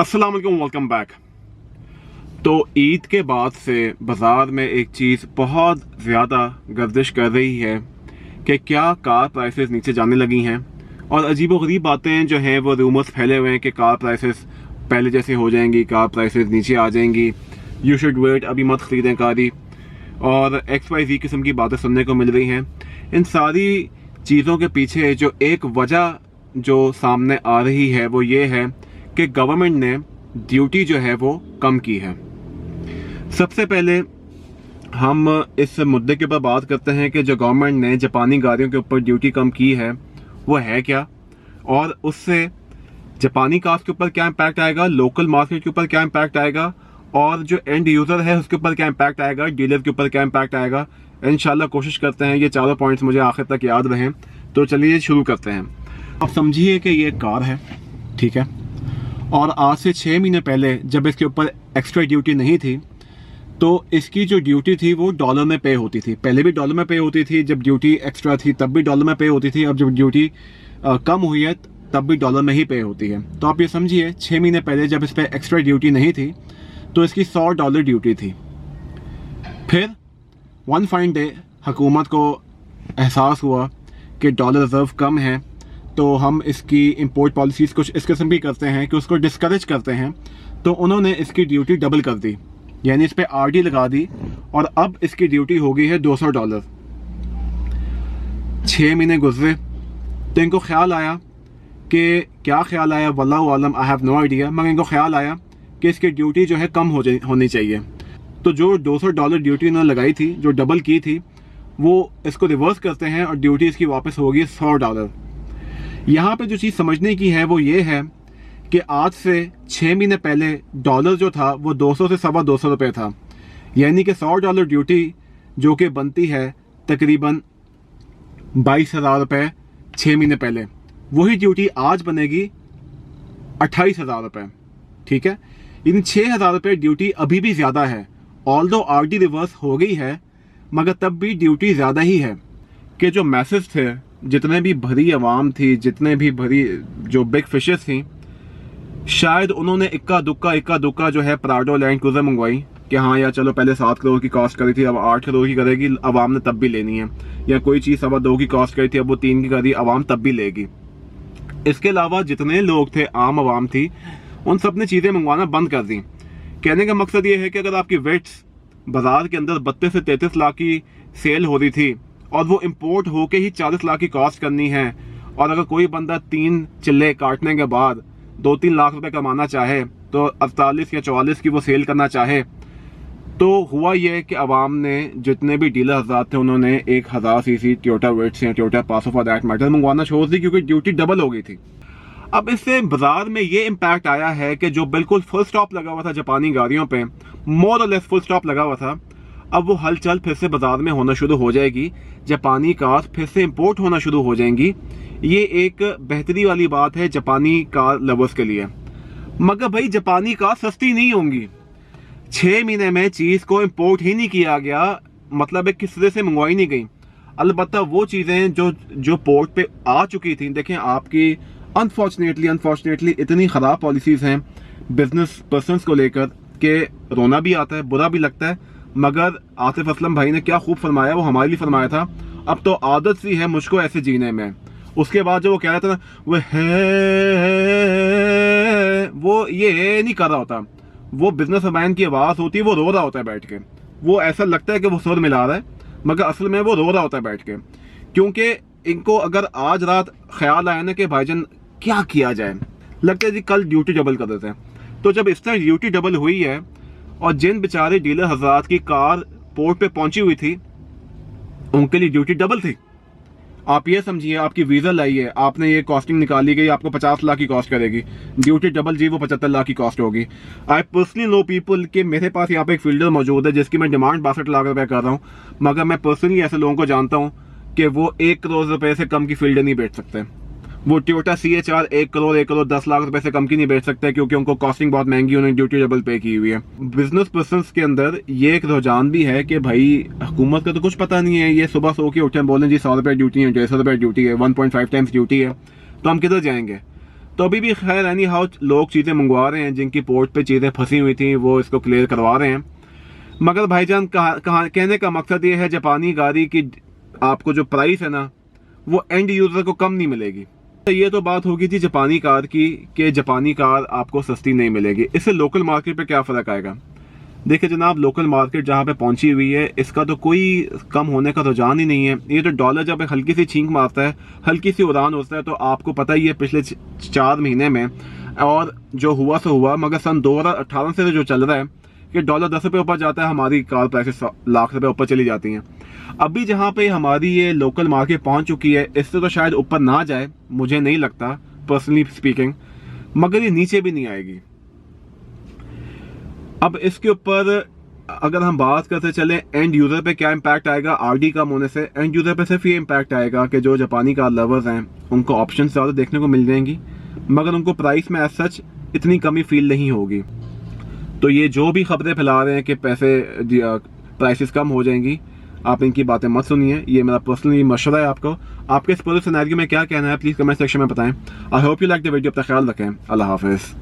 अस्सलाम वालेकुम, welcome back. तो ईद के बाद से बाज़ार में एक चीज़ बहुत ज़्यादा गर्दिश कर रही है कि क्या कार प्राइसेस नीचे जाने लगी हैं, और अजीबोगरीब बातें जो हैं वो रूमर्स फैले हुए हैं कि कार प्राइसेस पहले जैसे हो जाएंगी, कार प्राइसेस नीचे आ जाएंगी, यू शुड वेट, अभी मत ख़रीदें कारी, और XYZ किस्म की बातें सुनने को मिल रही हैं। इन सारी चीज़ों के पीछे जो एक वजह जो सामने आ रही है वो ये है कि गवर्नमेंट ने ड्यूटी जो है वो कम की है। सबसे पहले हम इस मुद्दे के ऊपर बात करते हैं कि जो गवर्नमेंट ने जापानी गाड़ियों के ऊपर ड्यूटी कम की है वो है क्या, और उससे जापानी कार्स के ऊपर क्या इम्पैक्ट आएगा, लोकल मार्केट के ऊपर क्या इम्पैक्ट आएगा, और जो एंड यूज़र है उसके ऊपर क्या इम्पैक्ट आएगा, डीलर के ऊपर क्या इम्पैक्ट आएगा। इंशाल्लाह कोशिश करते हैं ये चारों पॉइंट्स मुझे आखिर तक याद रहें। तो चलिए शुरू करते हैं। अब समझिए कि ये कार है, ठीक है, और आज से 6 महीने पहले जब इसके ऊपर एक्स्ट्रा ड्यूटी नहीं थी तो इसकी जो ड्यूटी थी वो डॉलर में पे होती थी। पहले भी डॉलर में पे होती थी, जब ड्यूटी एक्स्ट्रा थी तब भी डॉलर में पे होती थी, अब जब ड्यूटी कम हुई है तब भी डॉलर में ही पे होती है। तो आप ये समझिए 6 महीने पहले जब इस पर एक्स्ट्रा ड्यूटी नहीं थी तो इसकी $100 ड्यूटी थी। फिर वन फाइन डे हुकूमत को एहसास हुआ कि डॉलर रिजर्व कम है, तो हम इसकी इंपोर्ट पॉलिसीज़ कुछ इस किस्म की करते हैं कि उसको डिस्करेज करते हैं। तो उन्होंने इसकी ड्यूटी डबल कर दी, यानी इस पर RD लगा दी, और अब इसकी ड्यूटी हो गई है $200। 6 महीने गुजरे तो इनको ख्याल आया कि क्या ख्याल आया, वल्लाहु आलम, आई हैव नो आइडिया, मगर इनको ख्याल आया कि इसकी ड्यूटी जो है कम होनी चाहिए। तो जो $200 ड्यूटी इन्होंने लगाई थी, जो डबल की थी, वो इसको रिवर्स करते हैं और ड्यूटी इसकी वापस होगी $100। यहाँ पे जो चीज़ समझने की है वो ये है कि आज से 6 महीने पहले डॉलर जो था वो 200 से $225 रुपये था, यानी कि $100 ड्यूटी जो कि बनती है तकरीबन 22,000 रुपये 6 महीने पहले, वही ड्यूटी आज बनेगी 28,000 रुपये, ठीक है। इन 6,000 रुपये ड्यूटी अभी भी ज़्यादा है, ऑल्दो RD रिवर्स हो गई है, मगर तब भी ड्यूटी ज़्यादा ही है। कि जो मैसेज थे, जितने भी भरी आवाम थी, जितने भी भरी जो बिग फिशेस थी, शायद उन्होंने इक्का दुक्का जो है प्राडो लैंड क्रूजर मंगवाई कि हाँ यार चलो, पहले 7 करोड़ की कॉस्ट करी थी, अब 8 करोड़ की करेगी, आवाम ने तब भी लेनी है, या कोई चीज़ 2.25 की कॉस्ट करी थी, अब वो 3 की करी, आवाम तब भी लेगी। इसके अलावा जितने लोग थे, आम आवाम थी, उन सब ने चीज़ें मंगवाना बंद कर दी। कहने का मकसद ये है कि अगर आपकी वेट्स बाजार के अंदर 32 से 33 लाख की सेल हो रही थी और वो इम्पोर्ट होके ही 40 लाख की कॉस्ट करनी है, और अगर कोई बंदा 3 चिल्ले काटने के बाद 2-3 लाख रुपए कमाना चाहे, तो 48 या 44 की वो सेल करना चाहे, तो हुआ ये कि अवाम ने, जितने भी डीलर हज़रात थे, उन्होंने 1000 सीसी टोयोटा वेट्स या टोयोटा पासो फॉर दैट मैटर मंगवाना छोड़ दी, क्योंकि ड्यूटी डबल हो गई थी। अब इससे बाजार में ये इम्पैक्ट आया है कि जो बिल्कुल फुल स्टॉप लगा हुआ था जापानी गाड़ियों पे, मोर और लेस फुल स्टॉप लगा हुआ था, अब वो हलचल फिर से बाजार में होना शुरू हो जाएगी, जापानी कार फिर से इंपोर्ट होना शुरू हो जाएंगी। ये एक बेहतरी वाली बात है जापानी कार लवर्स के लिए, मगर भाई जापानी कार सस्ती नहीं होंगी। 6 महीने में चीज़ को इंपोर्ट ही नहीं किया गया, मतलब किस तरह से मंगवाई नहीं गई। अलबत्ता वो चीज़ें जो पोर्ट पे आ चुकी थी, देखें आपकी अनफॉर्चुनेटली इतनी ख़राब पॉलिसीज़ हैं बिजनेस पर्सनस को लेकर कि रोना भी आता है, बुरा भी लगता है। मगर आतिफ असलम भाई ने क्या खूब फरमाया, वो हमारे लिए फरमाया था, अब तो आदत सी है मुझको ऐसे जीने में। उसके बाद जो वो कह रहा था ना, वो ये नहीं कर रहा होता, वो बिजनेस मैन की आवाज़ होती है, वो रो रहा होता है बैठ के, वो ऐसा लगता है कि वो सुर मिला रहा है, मगर असल में वो रो रहा होता है बैठ के। क्योंकि इनको अगर आज रात ख्याल आया ना कि भाईजान क्या किया जाए, लगता है जी कल ड्यूटी डबल कर देते हैं। तो जब इस तरह ड्यूटी डबल हुई है, और जिन बेचारे डीलर हजरात की कार पोर्ट पे पहुंची हुई थी, उनके लिए ड्यूटी डबल थी। आप ये समझिए, आपकी वीज़ा लाई है, आपने ये कॉस्टिंग निकाली गई, आपको 50 लाख की कॉस्ट करेगी, ड्यूटी डबल जी वो 75 लाख की कॉस्ट होगी। आई पर्सनली नो पीपल के, मेरे पास यहाँ पे एक फील्डर मौजूद है जिसकी मैं डिमांड 62 लाख रुपए कर रहा हूँ, मगर मैं पर्सनली ऐसे लोगों को जानता हूँ कि वो 1 करोड़ रुपए से कम की फील्डर नहीं बेच सकते। वो टोयोटा CHR 1 करोड़ 10 लाख रुपए से कम की नहीं बेच सकते, क्योंकि उनको कॉस्टिंग बहुत महंगी, उन्हें ड्यूटी डबल पे की हुई है। बिजनेस पर्सन के अंदर ये एक रुझान भी है कि भाई हुकूमत का तो कुछ पता नहीं है, ये सुबह सो के उठे बोलें जी 100 रुपये ड्यूटी है, 150 रुपये ड्यूटी है, 1.5 टाइम्स ड्यूटी है, तो हम किधर जाएंगे। तो अभी भी खैर एनी हाउ लोग चीज़ें मंगवा रहे हैं, जिनकी पोर्ट पे चीज़ें फंसी हुई थी वो इसको क्लियर करवा रहे हैं। मगर भाईजान कहने का मकसद ये है जापानी गाड़ी की आपको जो प्राइस है ना वो एंड यूज़र को कम नहीं मिलेगी। तो ये तो बात होगी थी जापानी कार की कि जापानी कार आपको सस्ती नहीं मिलेगी। इससे लोकल मार्केट पे क्या फ़र्क आएगा? देखिए जनाब, लोकल मार्केट जहाँ पे पहुँची हुई है इसका तो कोई कम होने का रुझान ही नहीं है। ये तो डॉलर जब एक हल्की सी छींक मारता है, हल्की सी उड़ान होता है, तो आपको पता ही है पिछले 4 महीने में और जो हुआ सो हुआ। मगर सन 2018 से जो चल रहा है कि डॉलर 10 रुपये ऊपर जाता है, हमारी कार प्राइसेस लाख रुपये ऊपर चली जाती हैं। अभी जहाँ पे हमारी ये लोकल मार्केट पहुँच चुकी है, इससे तो शायद ऊपर ना जाए, मुझे नहीं लगता पर्सनली स्पीकिंग, मगर ये नीचे भी नहीं आएगी। अब इसके ऊपर अगर हम बात करते चलें एंड यूज़र पे क्या इम्पैक्ट आएगा आरडी कम होने से, एंड यूज़र पे सिर्फ ये इम्पैक्ट आएगा कि जो जापानी कार लवर्स हैं उनको ऑप्शंस ज़्यादा देखने को मिल जाएंगी, मगर उनको प्राइस में एज सच इतनी कमी फील नहीं होगी। तो ये जो भी खबरें फैला रहे हैं कि प्राइसेस कम हो जाएंगी, आप इनकी बातें मत सुनिए। ये मेरा पर्सनली मशवरा है आपको। आपके इस पूरे सिनेरियो में क्या कहना है प्लीज़ कमेंट सेक्शन में बताएं। I hope you like the video. अपना ख्याल रखें। अल्लाह हाफिज़।